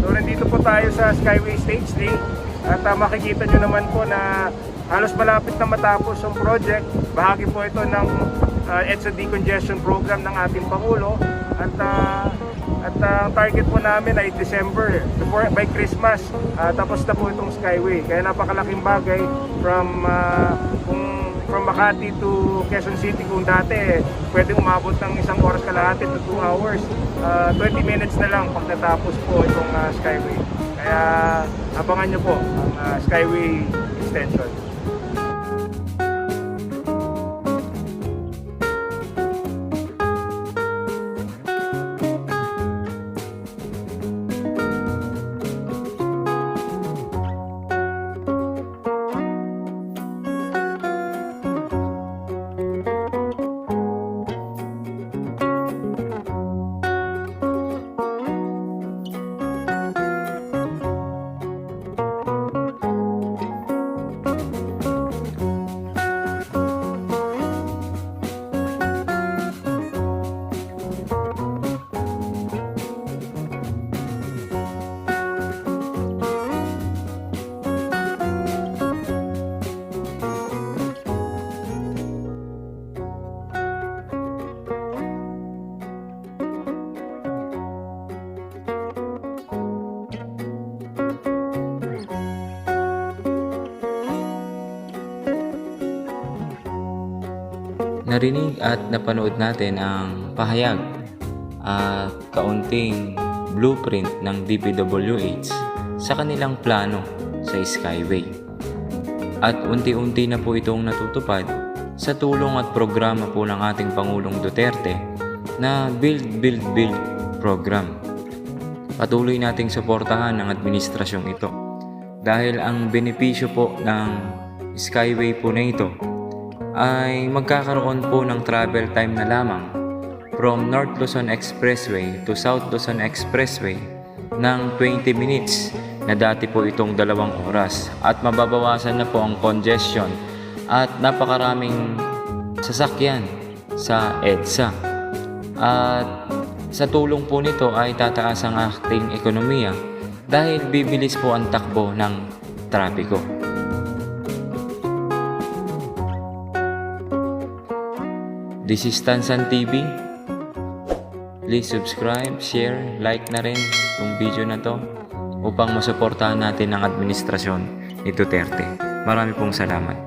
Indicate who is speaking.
Speaker 1: So nandito po tayo sa Skyway Stage 3 at makikita nyo naman po na halos malapit na matapos yung project. Bahagi po ito ng EDSA Decongestion Program ng ating Pangulo at ang target po namin ay December, by Christmas, tapos na po itong Skyway. Kaya napakalaking bagay from Makati to Quezon City. Kung dati pwede umabot ng 1 oras kalahati to 2 hours, 20 minutes na lang pag natapos po itong Skyway. Kaya abangan nyo po ang Skyway extension.
Speaker 2: Narinig at napanood natin ang pahayag at kaunting blueprint ng DPWH sa kanilang plano sa Skyway. At unti-unti na po itong natutupad sa tulong at programa po ng ating Pangulong Duterte na Build, Build, Build program. Patuloy nating suportahan ang administrasyong ito dahil ang benepisyo po ng Skyway po na ito ay magkakaroon po ng travel time na lamang from North Luzon Expressway to South Luzon Expressway ng 20 minutes na dati po itong 2 oras, at mababawasan na po ang congestion at napakaraming sasakyan sa EDSA. At sa tulong po nito ay tataas ang ating ekonomiya dahil bibilis po ang takbo ng trapiko. This is Tansan TV. Please subscribe, share, like na rin itong video na to upang masuportahan natin ang administrasyon ni Duterte. Marami pong salamat.